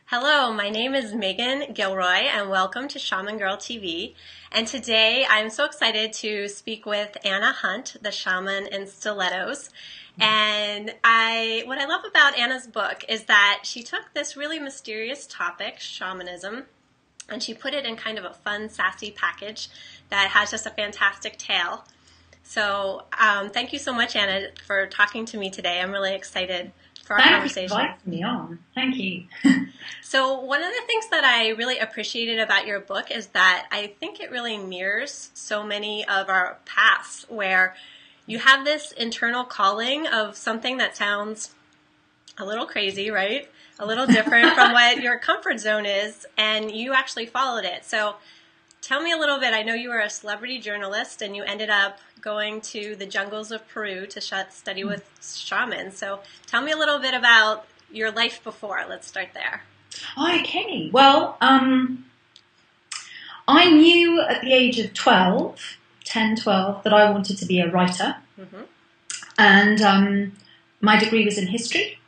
Hello, my name is Meghan Gilroy, and welcome to Shaman Girl TV. And today I'm so excited to speak with Anna Hunt, the shaman in Stilettos. And what I love about Anna's book is that she took this really mysterious topic, shamanism, and she put it in kind of a fun, sassy package that has just a fantastic tale. So thank you so much, Anna, for talking to me today. I'm really excited for our conversation. Thank you for inviting me on. Thank you. So one of the things that I really appreciated about your book is that I think it really mirrors so many of our paths, where you have this internal calling of something that sounds a little crazy, right? A little different from what your comfort zone is, and you actually followed it. So tell me a little bit. I know you were a celebrity journalist and you ended up going to the jungles of Peru to study with shamans. So tell me a little bit about your life before. Let's start there. Okay. Well, I knew at the age of 12, that I wanted to be a writer. Mm-hmm. And my degree was in history.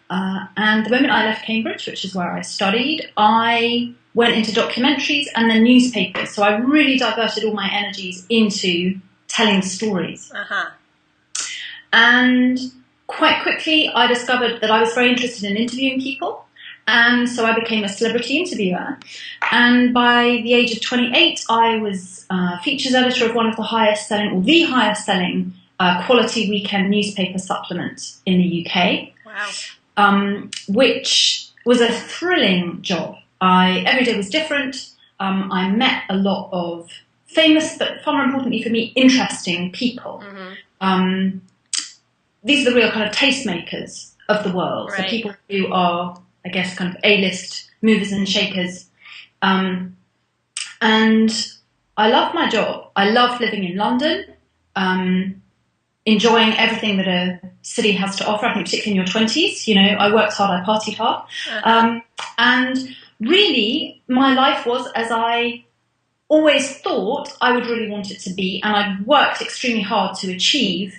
And the moment I left Cambridge, which is where I studied, I went into documentaries and then newspapers. So I really diverted all my energies into telling stories. Uh-huh. And quite quickly, I discovered that I was very interested in interviewing people. And so I became a celebrity interviewer. And by the age of 28, I was features editor of one of the highest selling, or the highest selling, quality weekend newspaper supplement in the UK. Wow. Which was a thrilling job. Every day was different. I met a lot of famous, but far more importantly for me, interesting people. Mm-hmm. These are the real kind of tastemakers of the world. Right. So people who are, I guess, kind of A-list movers and shakers. And I loved my job. I loved living in London, enjoying everything that a city has to offer. I think particularly in your 20s, I worked hard, I partied hard. Uh-huh. And really, my life was as I always thought I would really want it to be, and I worked extremely hard to achieve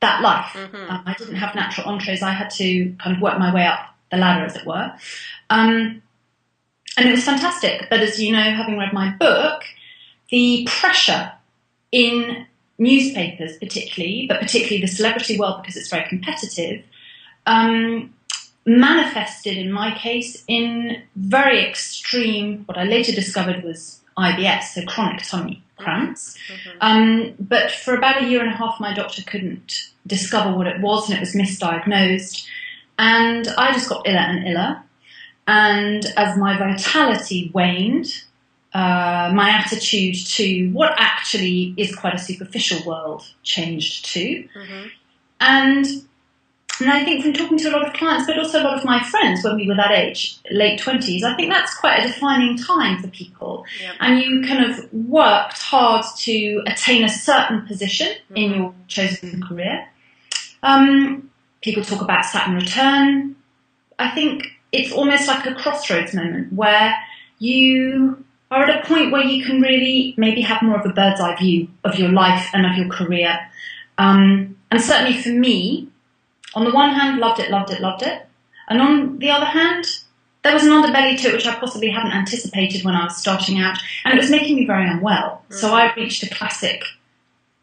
that life. Mm-hmm. I didn't have natural entrees. I had to kind of work my way up the ladder, as it were. And it was fantastic. But as you know, having read my book, the pressure in newspapers particularly, but particularly the celebrity world because it's very competitive, manifested in my case in Mm-hmm. what I later discovered was IBS, so chronic tummy cramps. Mm-hmm. But for about a year and a half, my doctor couldn't discover what it was, and it was misdiagnosed. And I just got iller and iller. And as my vitality waned, my attitude to what actually is quite a superficial world changed too. Mm-hmm. And I think from talking to a lot of clients, but also a lot of my friends when we were that age, late 20s, I think that's quite a defining time for people. Yep. And you kind of worked hard to attain a certain position in your chosen career. People talk about Saturn return. I think it's almost like a crossroads moment where you are at a point where you can really maybe have more of a bird's eye view of your life and of your career. And certainly for me, on the one hand, loved it. And on the other hand, there was an underbelly to it which I possibly hadn't anticipated when I was starting out. And it was making me very unwell. Mm-hmm. So I reached a classic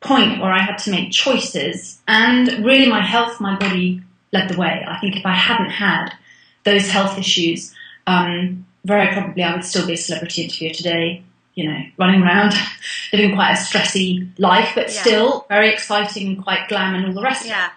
point where I had to make choices. And really my health, my body led the way. I think if I hadn't had those health issues, very probably I would still be a celebrity interviewer today, running around, living quite a stressy life, but still very exciting and quite glam and all the rest of it. Yeah.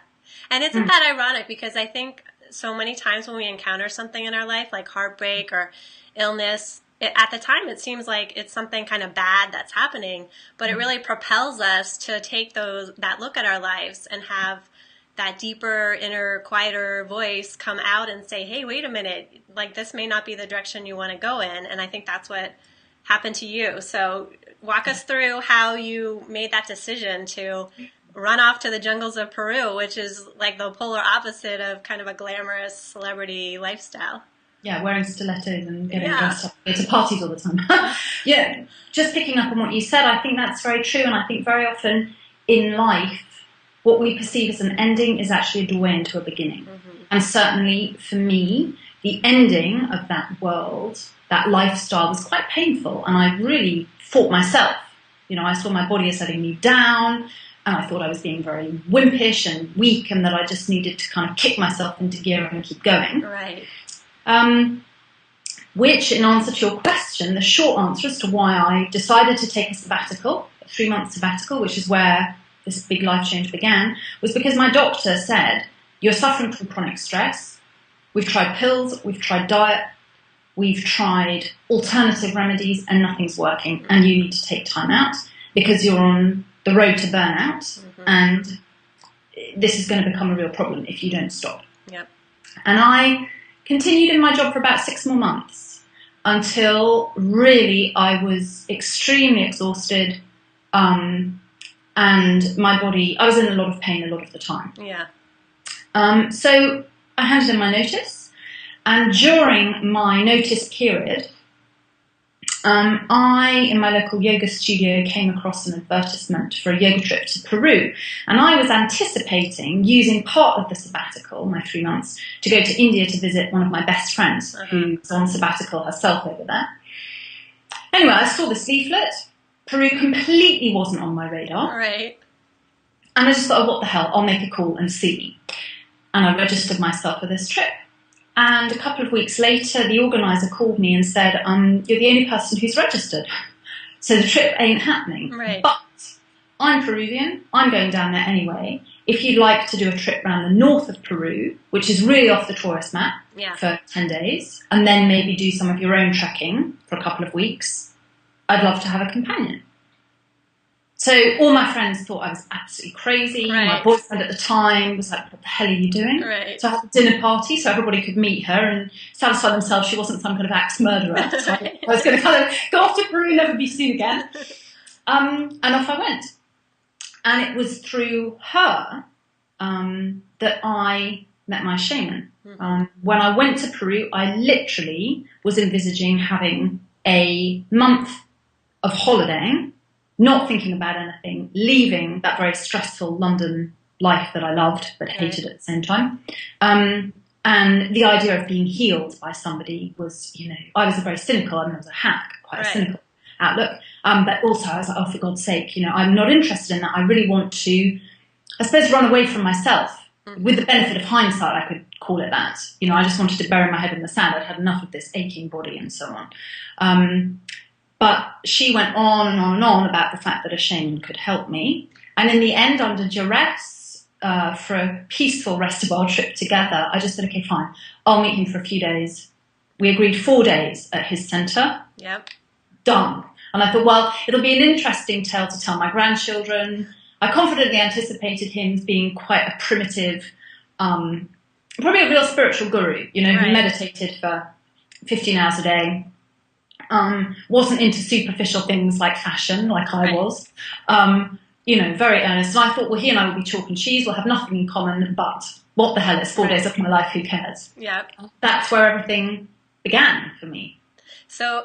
And isn't that ironic? Because I think so many times when we encounter something in our life, like heartbreak or illness, at the time it seems like it's something kind of bad that's happening, but it really propels us to take that look at our lives and have that deeper, inner, quieter voice come out and say, hey, wait a minute, like this may not be the direction you want to go in. And I think that's what happened to you. So walk us through how you made that decision to run off to the jungles of Peru, which is like the polar opposite of kind of a glamorous celebrity lifestyle. Yeah, wearing stilettos and getting dressed up. Go to parties all the time. Yeah, just picking up on what you said, I think that's very true. And I think very often in life, what we perceive as an ending is actually a doorway into a beginning. Mm-hmm. And certainly for me, the ending of that world, that lifestyle, was quite painful, and I really fought myself. You know, I saw my body as letting me down, and I thought I was being very wimpish and weak, and that I just needed to kind of kick myself into gear and keep going. Right. Which, in answer to your question, the short answer as to why I decided to take a sabbatical, a 3-month sabbatical, which is where this big life change began, was because my doctor said, you're suffering from chronic stress. We've tried pills, we've tried diet, we've tried alternative remedies, and nothing's working. And you need to take time out because you're on the road to burnout, and this is going to become a real problem if you don't stop. Yep. And I continued in my job for about 6 more months until really I was extremely exhausted, and my body, I was in a lot of pain a lot of the time. Yeah. So I handed in my notice, and during my notice period, I, in my local yoga studio, came across an advertisement for a yoga trip to Peru. And I was anticipating using part of the sabbatical, my 3 months, to go to India to visit one of my best friends who's on sabbatical herself over there. Anyway, I saw this leaflet. Peru completely wasn't on my radar. Right. And I just thought, oh, what the hell, I'll make a call and see. And I registered myself for this trip. And a couple of weeks later, the organiser called me and said, you're the only person who's registered. So the trip ain't happening. Right. But I'm Peruvian. I'm going down there anyway. If you'd like to do a trip around the north of Peru, which is really off the tourist map, for 10 days, and then maybe do some of your own trekking for a couple of weeks, I'd love to have a companion. So all my friends thought I was absolutely crazy. Right. My boyfriend at the time was like, what the hell are you doing? Right. So I had a dinner party so everybody could meet her and satisfy themselves she wasn't some kind of axe murderer. So I was going to kind of go off to Peru and never be seen again. And off I went. And it was through her that I met my shaman. When I went to Peru, I literally was envisaging having a month of holidaying, not thinking about anything, leaving that very stressful London life that I loved but hated at the same time. And the idea of being healed by somebody was, you know, I was very cynical. I mean, I was a hack, quite a cynical outlook. But also I was like, oh, for God's sake, you know, I'm not interested in that. I really want to, I suppose, run away from myself. With the benefit of hindsight, I could call it that. You know, I just wanted to bury my head in the sand. I'd had enough of this aching body and so on. But she went on and on and on about the fact that a shaman could help me. And in the end, under duress, for a peaceful rest of our trip together, I just said, okay, fine, I'll meet him for a few days. We agreed 4 days at his centre. Yep. Done. And I thought, well, it'll be an interesting tale to tell my grandchildren. I confidently anticipated him being quite a primitive, probably a real spiritual guru, you know, who meditated for 15 hours a day. Wasn't into superficial things like fashion, like I was. You know, very earnest. And I thought, well, he and I will be chalk and cheese. We'll have nothing in common, but what the hell? It's 4 days of my life. Who cares? Yeah. That's where everything began for me. So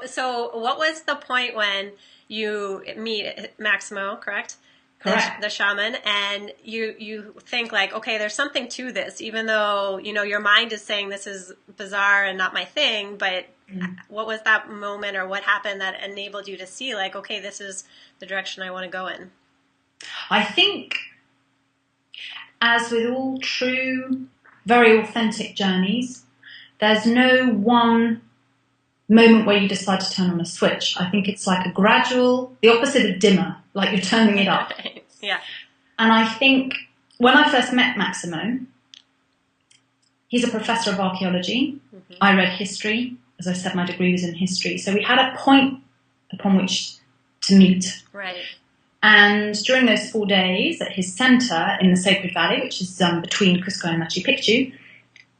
what was the point when you meet Maximo, correct? Correct. The shaman, and you think like, okay, there's something to this, even though, you know, your mind is saying this is bizarre and not my thing, but what was that moment or what happened that enabled you to see like, okay, this is the direction I want to go in? I think, as with all true, very authentic journeys, there's no one moment where you decide to turn on a switch. I think it's like a gradual, the opposite of dimmer, like you're turning it up. Yeah. And I think when I first met Maximo, he's a professor of archaeology. I read history. As I said, my degree was in history. So we had a point upon which to meet. Right. And during those 4 days at his centre in the Sacred Valley, which is between Cusco and Machu Picchu,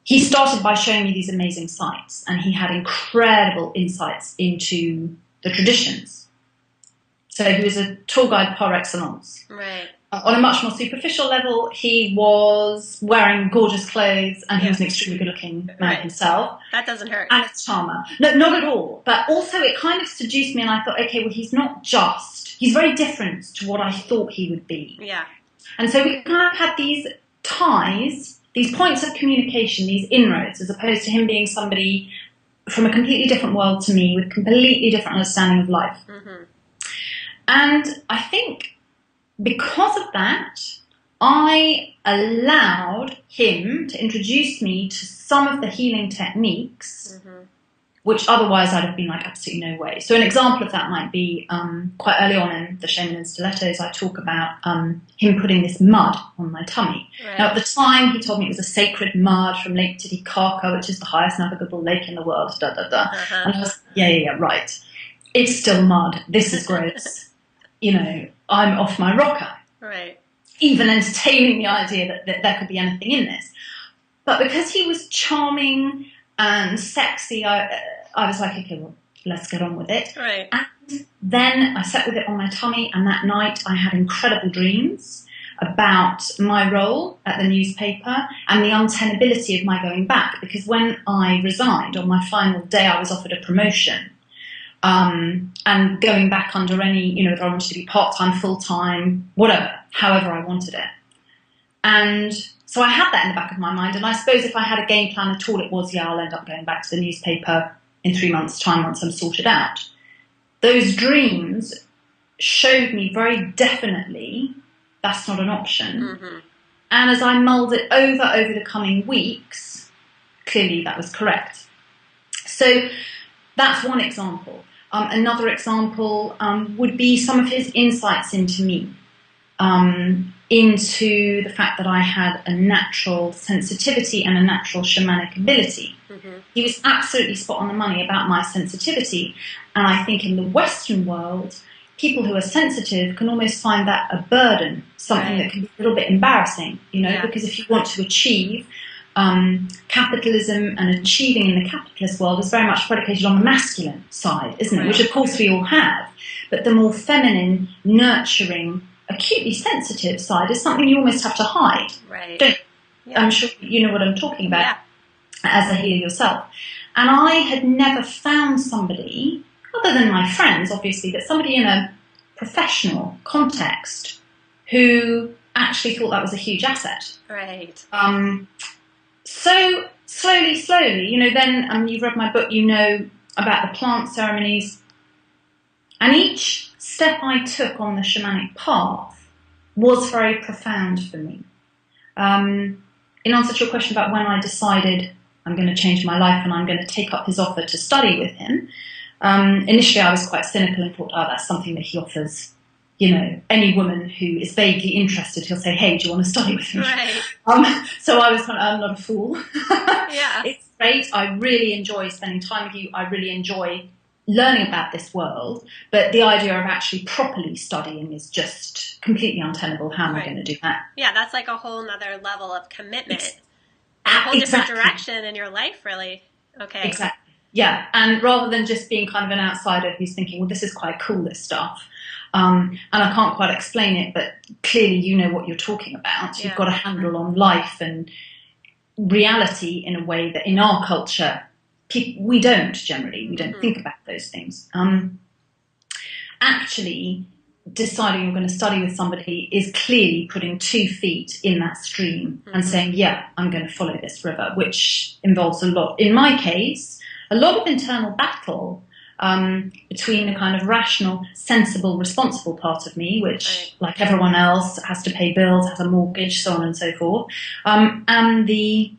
he started by showing me these amazing sites, and he had incredible insights into the traditions. So he was a tour guide par excellence. Right. On a much more superficial level, he was wearing gorgeous clothes, and he was an extremely good-looking man himself. That doesn't hurt. And a charmer. No, not at all. But also it kind of seduced me, and I thought, okay, well, he's not just... He's very different to what I thought he would be. Yeah. And so we kind of had these ties these points of communication, these inroads, as opposed to him being somebody from a completely different world to me with completely different understanding of life. Mm-hmm. And I think because of that, I allowed him to introduce me to some of the healing techniques, mm-hmm. which otherwise I'd have been like, absolutely no way. So an example of that might be quite early on in the Shaman and Stilettos, I talk about him putting this mud on my tummy. Right. Now, at the time, he told me it was a sacred mud from Lake Titicaca, which is the highest navigable lake in the world, Uh-huh. And I was, yeah, right. It's still mud. This is gross. I'm off my rocker. Right. Even entertaining the idea that there could be anything in this. But because he was charming and sexy, I was like, okay, well, let's get on with it. Right. And then I sat with it on my tummy, and that night I had incredible dreams about my role at the newspaper and the untenability of my going back. Because when I resigned on my final day, I was offered a promotion. And going back under any, if I wanted to be part-time, full-time, whatever, however I wanted it. And so I had that in the back of my mind, and I suppose if I had a game plan at all, it was, I'll end up going back to the newspaper in 3 months' time once I'm sorted out. Those dreams showed me very definitely that's not an option. Mm-hmm. And as I mulled it over the coming weeks, clearly that was correct. So that's one example. Another example would be some of his insights into me, into the fact that I had a natural sensitivity and a natural shamanic ability. Mm-hmm. He was absolutely spot on the money about my sensitivity. And I think in the Western world, people who are sensitive can almost find that a burden, something that can be a little bit embarrassing, because if you want to achieve capitalism and achieving in the capitalist world is very much predicated on the masculine side, isn't it? Which of course we all have. But the more feminine, nurturing, acutely sensitive side is something you almost have to hide. Right. I'm sure you know what I'm talking about as a healer yourself. And I had never found somebody, other than my friends, obviously, but somebody in a professional context who actually thought that was a huge asset. Right. So slowly, then you've read my book, about the plant ceremonies. And each step I took on the shamanic path was very profound for me. In answer to your question about when I decided I'm going to change my life and I'm going to take up his offer to study with him, initially I was quite cynical and thought, that's something that he offers. Any woman who is vaguely interested, he'll say, hey, do you want to study with me? Right. So I was kind of, I'm not a fool. Yeah. It's great. I really enjoy spending time with you. I really enjoy learning about this world. But the idea of actually properly studying is just completely untenable. How am I going to do that? Yeah, that's like a whole nother level of commitment. And a whole different direction in your life, really. Okay. Exactly. Yeah. And rather than just being kind of an outsider who's thinking, well, this is quite cool, this stuff. And I can't quite explain it, but clearly you know what you're talking about. You've got a handle on life and reality in a way that in our culture, we don't generally. We don't think about those things. Actually, deciding you're going to study with somebody is clearly putting 2 feet in that stream and saying, I'm going to follow this river, which involves a lot. In my case, a lot of internal battle between a kind of rational, sensible, responsible part of me, which, like everyone else, has to pay bills, has a mortgage, so on and so forth, and the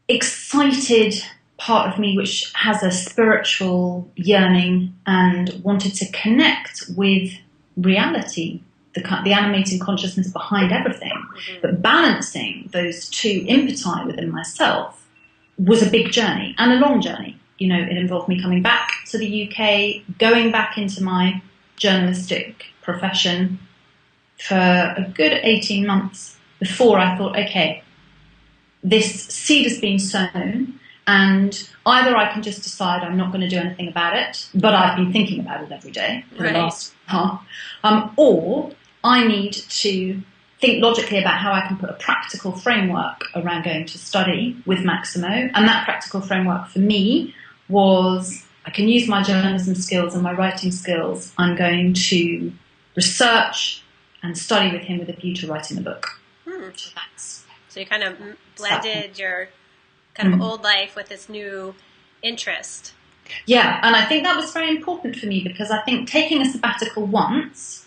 excited part of me which has a spiritual yearning and wanted to connect with reality, the animating consciousness behind everything. Mm-hmm. But balancing those 2 impeti within myself was a big journey and a long journey. It involved me coming back to the UK, going back into my journalistic profession for a good 18 months before I thought, okay, this seed has been sown, and either I can just decide I'm not going to do anything about it, but I've been thinking about it every day for the last half, or I need to think logically about how I can put a practical framework around going to study with Maximo, and that practical framework for me was I can use my journalism skills and my writing skills. I'm going to research and study with him with a view to writing a book. So So you kind of blended your kind of old life with this new interest. Yeah, and I think that was very important for me because I think taking a sabbatical once,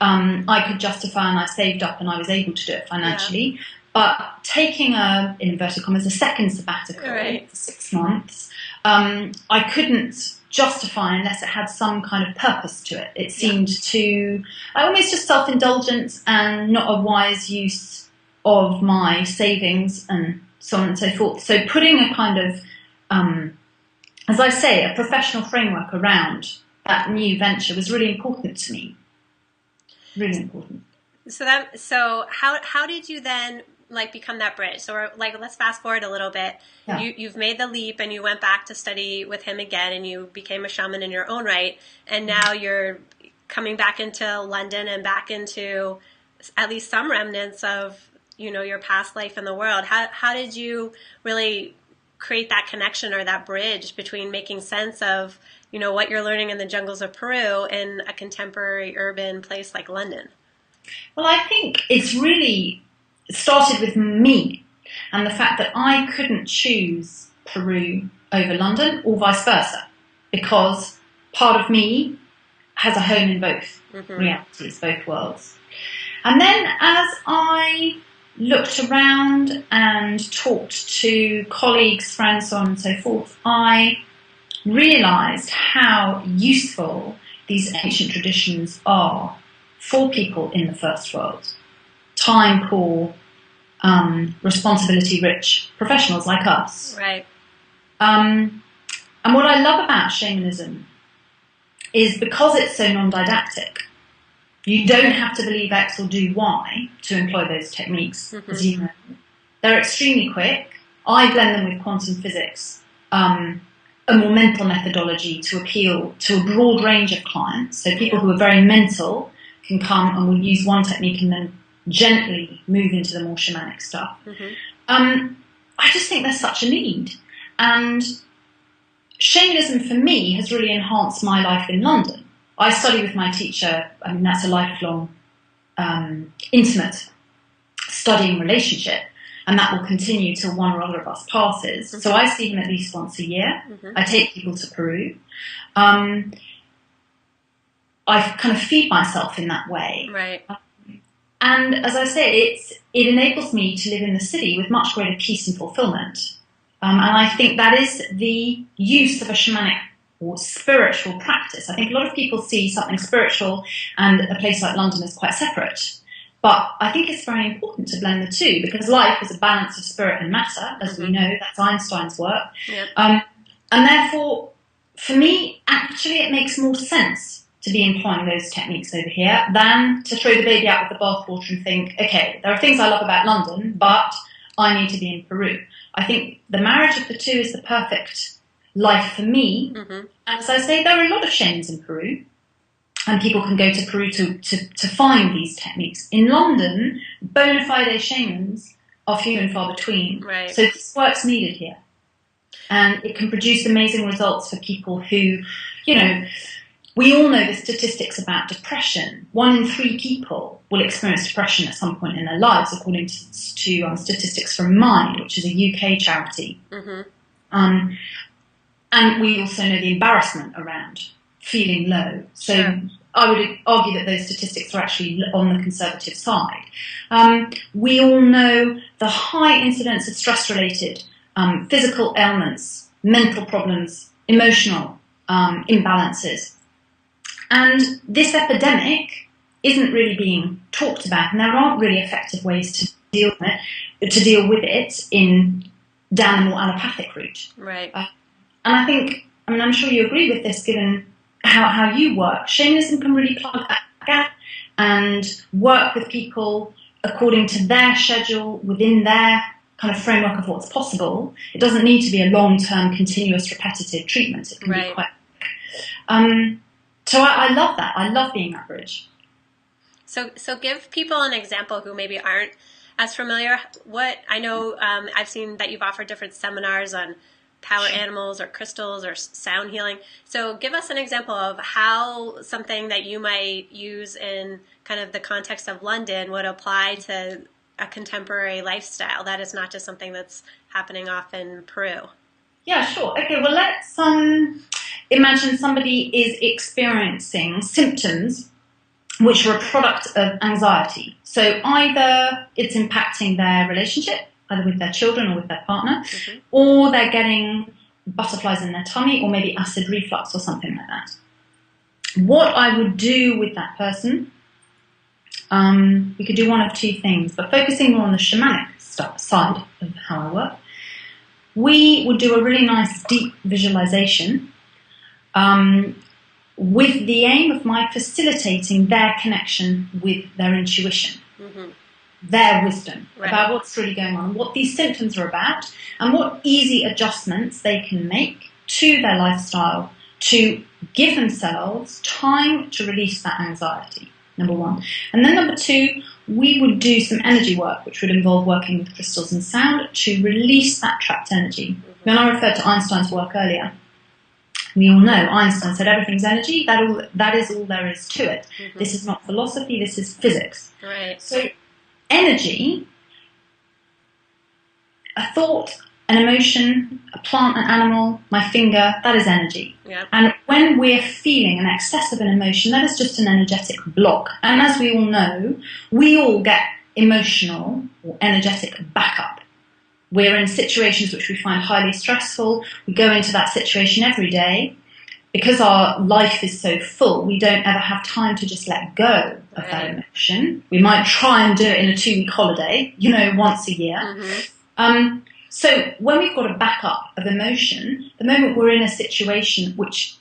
I could justify and I saved up and I was able to do it financially. Yeah. But taking in inverted commas, a second sabbatical for 6 months, I couldn't justify unless it had some kind of purpose to it. It seemed almost just self-indulgence and not a wise use of my savings and so on and so forth. So putting a kind of, as I say, a professional framework around that new venture was really important to me. Really important. So how did you then become that bridge? So let's fast forward a little bit. Yeah. You've made the leap and you went back to study with him again and you became a shaman in your own right. And now you're coming back into London and back into at least some remnants of, your past life in the world. How did you really create that connection or that bridge between making sense of, what you're learning in the jungles of Peru in a contemporary urban place like London? Well, I think it's really started with me and the fact that I couldn't choose Peru over London or vice versa because part of me has a home in both realities, both worlds. And then as I looked around and talked to colleagues, friends, so on and so forth, I realised how useful these ancient traditions are for people in the first world. Time poor, responsibility-rich professionals like us. Right. And what I love about shamanism is because it's so non-didactic, you don't have to believe X or do Y to employ those techniques, as you know. They're extremely quick. I blend them with quantum physics, a more mental methodology to appeal to a broad range of clients. So people who are very mental can come and will use one technique and then gently move into the more shamanic stuff. I just think there's such a need. And shamanism for me has really enhanced my life in London. I study with my teacher. I mean, that's a lifelong, intimate studying relationship, and that will continue till one or other of us passes. So I see him at least once a year. I take people to Peru. I kind of feed myself in that way. Right. And as I say, it enables me to live in the city with much greater peace and fulfillment. And I think that is the use of a shamanic or spiritual practice. I think a lot of people see something spiritual and a place like London as quite separate. But I think it's very important to blend the two because life is a balance of spirit and matter, as we know. That's Einstein's work. Yep. And therefore, for me, actually it makes more sense to be employing those techniques over here than to throw the baby out with the bathwater and think, okay, there are things I love about London, but I need to be in Peru. I think the marriage of the two is the perfect life for me. And as I say, there are a lot of shamans in Peru, and people can go to Peru to find these techniques. In London, bona fide shamans are few and far between. Right. So this work's needed here. And it can produce amazing results for people who, we all know the statistics about depression. 1 in 3 people will experience depression at some point in their lives, according to statistics from Mind, which is a UK charity. And we also know the embarrassment around feeling low. So I would argue that those statistics are actually on the conservative side. We all know the high incidence of stress-related physical ailments, mental problems, emotional imbalances. And this epidemic isn't really being talked about, and there aren't really effective ways to deal with it down the more allopathic route. Right. And I think, I'm sure you agree with this, given how you work. Shamanism can really plug that gap and work with people according to their schedule, within their kind of framework of what's possible. It doesn't need to be a long-term, continuous, repetitive treatment. It can be quite quick. So I love that. I love being that bridge. So give people an example who maybe aren't as familiar. What I know, I've seen that you've offered different seminars on power animals or crystals or sound healing. So give us an example of how something that you might use in kind of the context of London would apply to a contemporary lifestyle. That is not just something that's happening off in Peru. Yeah, sure. Okay, well, let's imagine somebody is experiencing symptoms which are a product of anxiety. So either it's impacting their relationship, either with their children or with their partner, or they're getting butterflies in their tummy, or maybe acid reflux or something like that. What I would do with that person, we could do one of two things, but focusing more on the shamanic side of how I work, we would do a really nice deep visualization with the aim of my facilitating their connection with their intuition, their wisdom about what's really going on, what these symptoms are about, and what easy adjustments they can make to their lifestyle to give themselves time to release that anxiety, number one. And then number two, we would do some energy work, which would involve working with crystals and sound to release that trapped energy. When I referred to Einstein's work earlier, we all know Einstein said everything's energy, that is all there is to it. This is not philosophy, this is physics. Right. So energy, a thought, an emotion, a plant, an animal, my finger, that is energy. Yep. And when we're feeling an excess of an emotion, that is just an energetic block. And as we all know, we all get emotional or energetic backup. We're in situations which we find highly stressful. We go into that situation every day. Because our life is so full, we don't ever have time to just let go of that emotion. We might try and do it in a 2-week holiday, once a year. So when we've got a backup of emotion, the moment we're in a situation which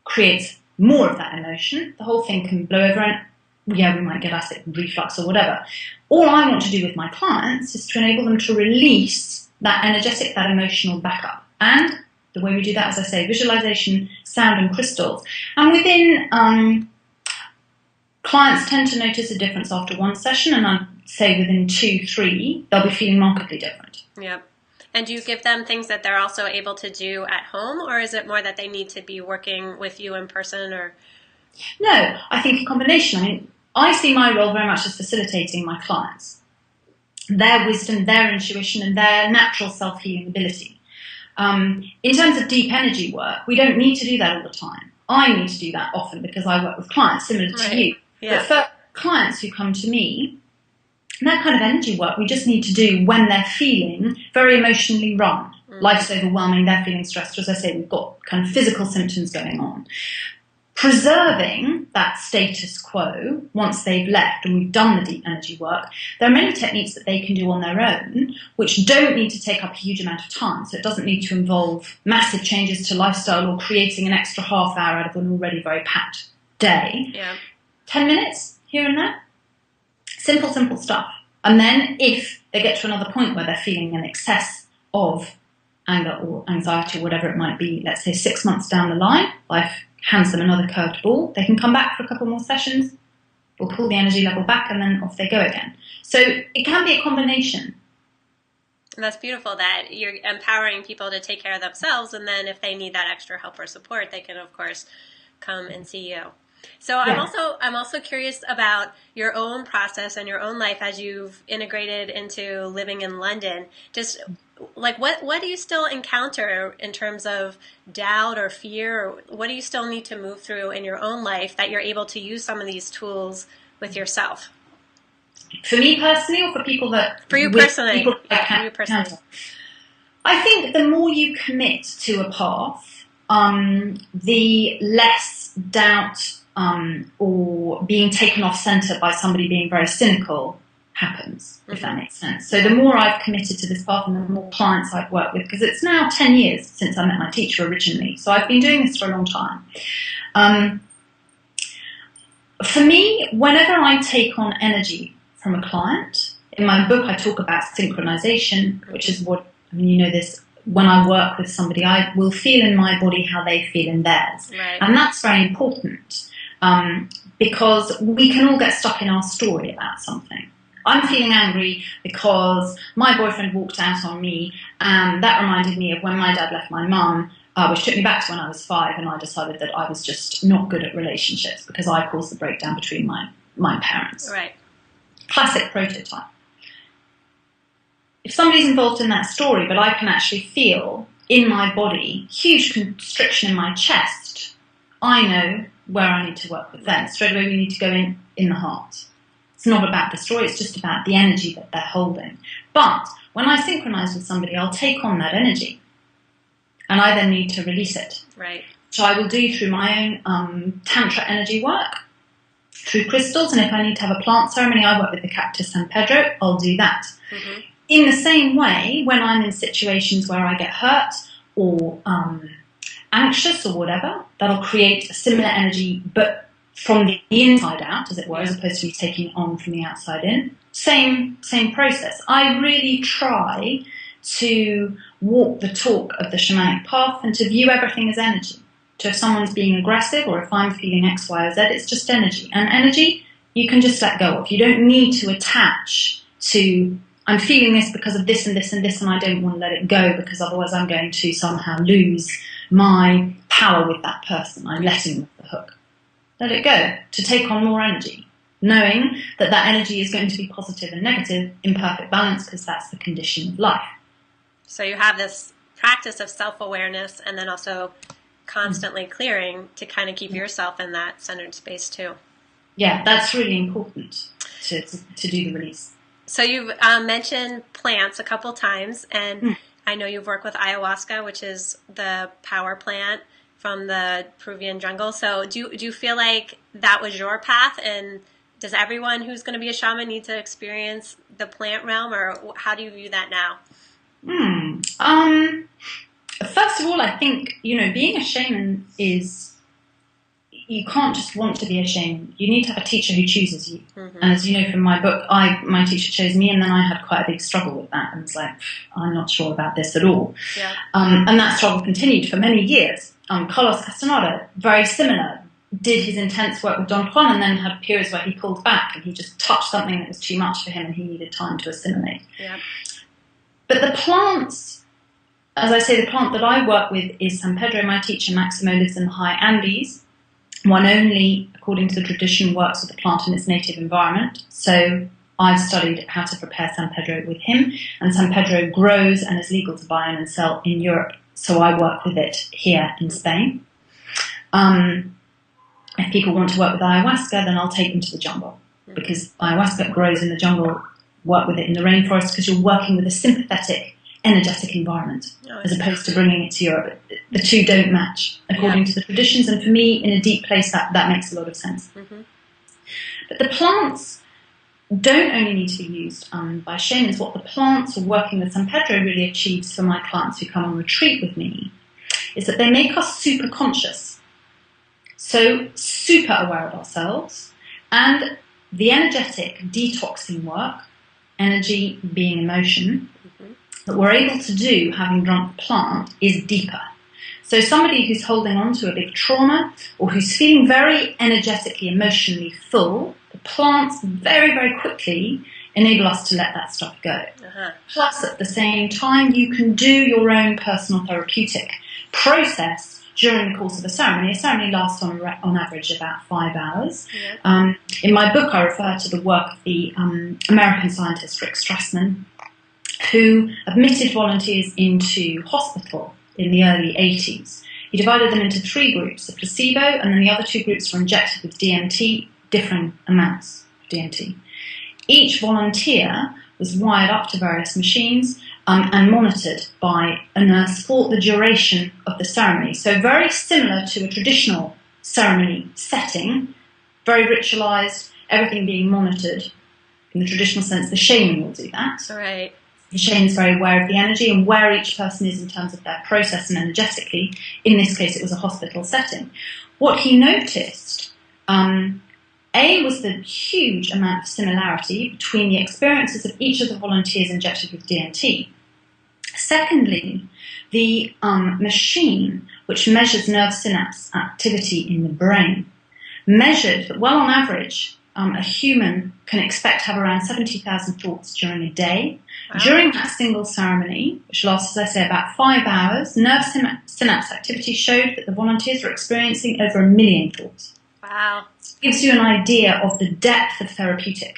creates more of that emotion, the whole thing can blow over and, we might get acid reflux or whatever. All I want to do with my clients is to enable them to release that energetic, that emotional backup. And the way we do that, as I say, visualization, sound and crystals. And within, clients tend to notice a difference after one session, and I'd say within 2, 3, they'll be feeling markedly different. Yep. And do you give them things that they're also able to do at home, or is it more that they need to be working with you in person? Or No, I think a combination. I mean, I see my role very much as facilitating my clients, their wisdom, their intuition, and their natural self-healing ability. In terms of deep energy work, we don't need to do that all the time. I need to do that often because I work with clients similar to you. Yeah. But for clients who come to me, that kind of energy work we just need to do when they're feeling very emotionally run. Life's overwhelming, they're feeling stressed. As I say, we've got kind of physical symptoms going on. Preserving that status quo once they've left and we've done the deep energy work, there are many techniques that they can do on their own which don't need to take up a huge amount of time. So it doesn't need to involve massive changes to lifestyle or creating an extra half hour out of an already very packed day. Yeah. 10 minutes here and there. Simple stuff. And then if they get to another point where they're feeling an excess of anger or anxiety or whatever it might be, let's say 6 months down the line, life hands them another curved ball, they can come back for a couple more sessions, we'll pull the energy level back and then off they go again. So it can be a combination. And that's beautiful that you're empowering people to take care of themselves, and then if they need that extra help or support, they can of course come and see you. So Yeah. I'm also curious about your own process and your own life as you've integrated into living in London. Just like what do you still encounter in terms of doubt or fear, or what do you still need to move through in your own life that you're able to use some of these tools with yourself? For me personally, or for people that... For you personally. I think the more you commit to a path, the less doubt or being taken off centre by somebody being very cynical happens, if that makes sense. So the more I've committed to this path and the more clients I've worked with, because it's now 10 years since I met my teacher originally, so I've been doing this for a long time. For me, whenever I take on energy from a client, in my book I talk about synchronization, which is what, this, when I work with somebody, I will feel in my body how they feel in theirs. Right. And that's very important because we can all get stuck in our story about something. I'm feeling angry because my boyfriend walked out on me, and that reminded me of when my dad left my mum, which took me back to when I was 5, and I decided that I was just not good at relationships because I caused the breakdown between my parents. Right. Classic prototype. if somebody's involved in that story, but I can actually feel in my body huge constriction in my chest, I know where I need to work with them. Straight away we need to go in the heart. It's not about the story, it's just about the energy that they're holding. But when I synchronize with somebody, I'll take on that energy, and I then need to release it. Right. So I will do through my own Tantra energy work, through crystals, and if I need to have a plant ceremony, I work with the cactus San Pedro, I'll do that. Mm-hmm. In the same way, when I'm in situations where I get hurt or anxious or whatever, that'll create a similar energy, but from the inside out, as it were, as opposed to me taking it on from the outside in. Same process. I really try to walk the talk of the shamanic path and to view everything as energy. So if someone's being aggressive or if I'm feeling X, Y, or Z, it's just energy. And energy, you can just let go of. You don't need to attach to, I'm feeling this because of this and this and this, and I don't want to let it go because otherwise I'm going to somehow lose my power with that person. I'm letting off the hook. Let it go to take on more energy, knowing that that energy is going to be positive and negative in perfect balance because that's the condition of life. So you have this practice of self-awareness and then also constantly clearing to kind of keep yourself in that centered space too. Yeah, that's really important to do the release. So you've mentioned plants a couple times, and I know you've worked with ayahuasca, which is the power plant from the Peruvian jungle. So do you feel like that was your path, and does everyone who's going to be a shaman need to experience the plant realm, or how do you view that now? First of all, I think, being a shaman is, you can't just want to be a shaman. You need to have a teacher who chooses you. Mm-hmm. And as you know from my book, my teacher chose me, and then I had quite a big struggle with that. And was like, I'm not sure about this at all. Yeah. And that struggle continued for many years. Carlos Castaneda, very similar, did his intense work with Don Juan and then had periods where he pulled back and he just touched something that was too much for him and he needed time to assimilate. Yeah. But the plants, as I say, the plant that I work with is San Pedro. My teacher, Maximo, lives in the high Andes. One only, according to the tradition, works with the plant in its native environment. So I've studied how to prepare San Pedro with him, and San Pedro grows and is legal to buy and sell in Europe. So I work with it here in Spain. If people want to work with ayahuasca, then I'll take them to the jungle, because ayahuasca grows in the jungle. Work with it in the rainforest because you're working with a sympathetic, energetic environment as opposed to bringing it to Europe. The two don't match according to the traditions, and for me, in a deep place, that makes a lot of sense. Mm-hmm. But the plants don't only need to be used by shamans. What the plants or working with San Pedro really achieves for my clients who come on retreat with me is that they make us super conscious, so super aware of ourselves, and the energetic detoxing work, energy being emotion, that we're able to do having drunk the plant is deeper. So somebody who's holding on to a big trauma or who's feeling very energetically, emotionally full, the plants very, very quickly enable us to let that stuff go. Uh-huh. Plus, at the same time, you can do your own personal therapeutic process during the course of a ceremony. A ceremony lasts on average about 5 hours. Yeah. In my book, I refer to the work of the American scientist Rick Strassman, who admitted volunteers into hospital in the early 80s. He divided them into 3 groups, a placebo, and then the other 2 groups were injected with DMT, different amounts of DMT. Each volunteer was wired up to various machines and monitored by a nurse for the duration of the ceremony. So very similar to a traditional ceremony setting, very ritualized, everything being monitored. In the traditional sense, the shaman will do that. Right. The shaman is very aware of the energy and where each person is in terms of their process and energetically. In this case, it was a hospital setting. What he noticed, was the huge amount of similarity between the experiences of each of the volunteers injected with DMT. Secondly, the machine, which measures nerve synapse activity in the brain, measured that, well, on average, a human can expect to have around 70,000 thoughts during a day. Wow. During that single ceremony, which lasts, as I say, about 5 hours, nerve synapse activity showed that the volunteers were experiencing over 1 million thoughts. Wow. It gives you an idea of the depth of therapeutic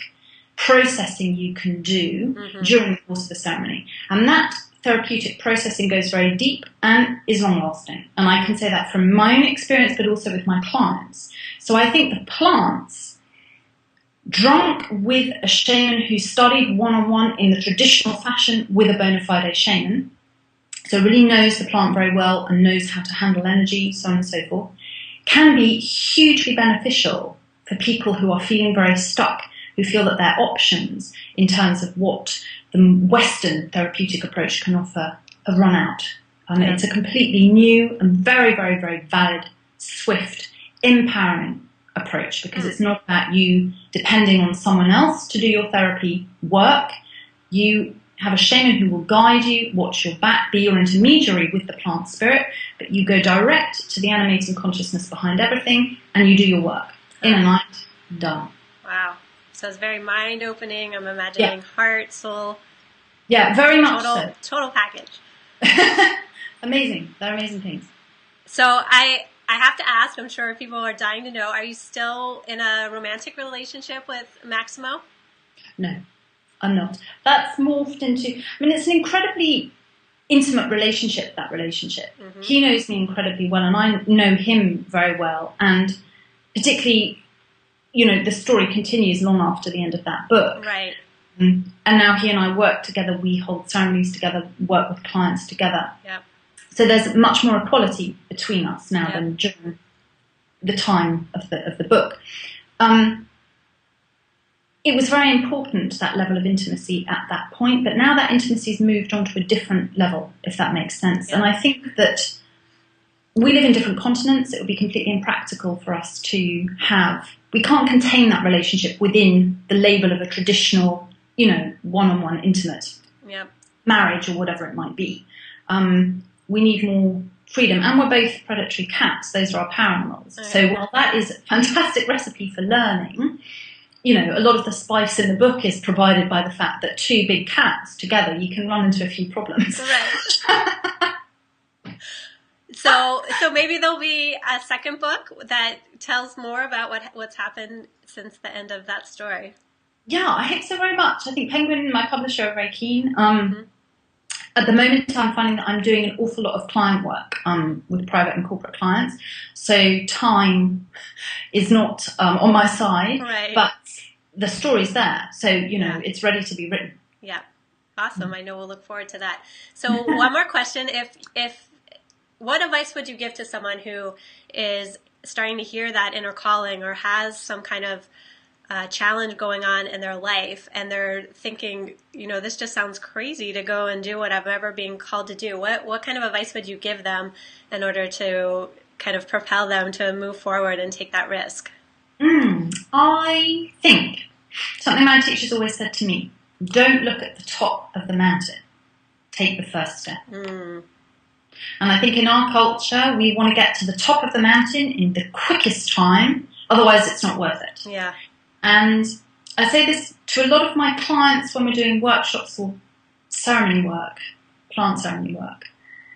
processing you can do during the course of the ceremony. And that therapeutic processing goes very deep and is long-lasting. And I can say that from my own experience, but also with my clients. So I think the plants, drunk with a shaman who studied one-on-one in the traditional fashion with a bona fide shaman, so really knows the plant very well and knows how to handle energy, so on and so forth, can be hugely beneficial for people who are feeling very stuck, who feel that their options in terms of what the Western therapeutic approach can offer have run out. It's a completely new and very, very, very valid, swift, empowering approach, because it's not about you depending on someone else to do your therapy work. You have a shaman who will guide you, watch your back, be your intermediary with the plant spirit, but you go direct to the animating consciousness behind everything and you do your work. In a night, done. Wow. So it's very mind-opening. I'm imagining heart, soul. Yeah, very much so. Total package. Amazing. They're amazing things. So I have to ask, I'm sure people are dying to know, are you still in a romantic relationship with Maximo? No, I'm not. That's morphed into, it's an incredibly intimate relationship, that relationship. He knows me incredibly well and I know him very well. And particularly, the story continues long after the end of that book. Right. And now he and I work together, we hold ceremonies together, work with clients together. Yep. So there's much more equality between us now than during the time of the book. It was very important, that level of intimacy at that point, but now that intimacy's moved on to a different level, if that makes sense. Yep. And I think that we live in different continents. It would be completely impractical for us to have, we can't contain that relationship within the label of a traditional, one-on-one intimate marriage or whatever it might be. We need more freedom. And we're both predatory cats. Those are our power animals. Okay. So while that is a fantastic recipe for learning, a lot of the spice in the book is provided by the fact that two big cats together, you can run into a few problems. Right. So maybe there'll be a second book that tells more about what's happened since the end of that story. Yeah, I hope so very much. I think Penguin, my publisher, are very keen. At the moment, I'm finding that I'm doing an awful lot of client work with private and corporate clients. So time is not on my side, right. But the story's there. So, it's ready to be written. Yeah. Awesome. I know we'll look forward to that. So one more question. If what advice would you give to someone who is starting to hear that inner calling or has some kind of challenge going on in their life and they're thinking, this just sounds crazy to go and do what I'm ever being called to do? What kind of advice would you give them in order to kind of propel them to move forward and take that risk? I think something my teachers always said to me, don't look at the top of the mountain, take the first step. And I think in our culture, we want to get to the top of the mountain in the quickest time, otherwise it's not worth it. Yeah. And I say this to a lot of my clients when we're doing workshops or ceremony work, plant ceremony work.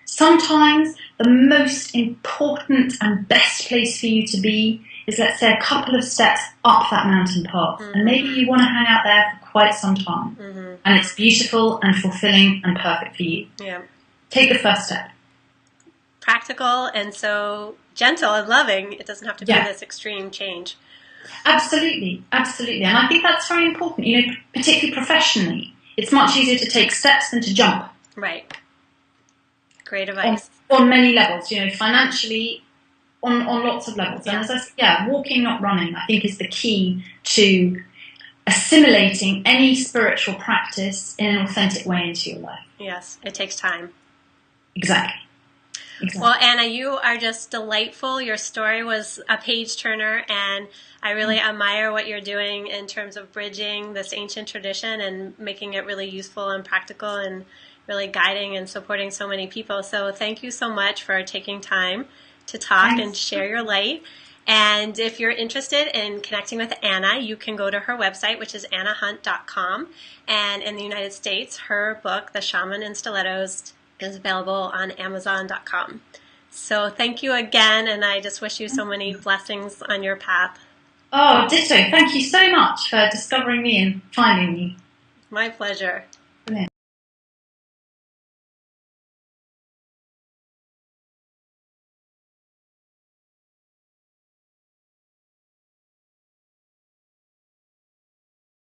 Sometimes the most important and best place for you to be is, let's say, a couple of steps up that mountain path. And maybe you want to hang out there for quite some time. And it's beautiful and fulfilling and perfect for you. Yeah. Take the first step. Practical and so gentle and loving. It doesn't have to be this extreme change. Absolutely. And I think that's very important, particularly professionally. It's much easier to take steps than to jump. Right. Great advice. On many levels, financially, on lots of levels. And as I said, walking, not running, I think is the key to assimilating any spiritual practice in an authentic way into your life. Yes, it takes time. Exactly. Well, Anna, you are just delightful. Your story was a page turner, and I really admire what you're doing in terms of bridging this ancient tradition and making it really useful and practical and really guiding and supporting so many people. So thank you so much for taking time to talk and share your light. And if you're interested in connecting with Anna, you can go to her website, which is annahunt.com. And in the United States, her book, The Shaman in Stilettos, is available on Amazon.com. So thank you again, and I just wish you so many blessings on your path. Oh, ditto. Thank you so much for discovering me and finding me. My pleasure.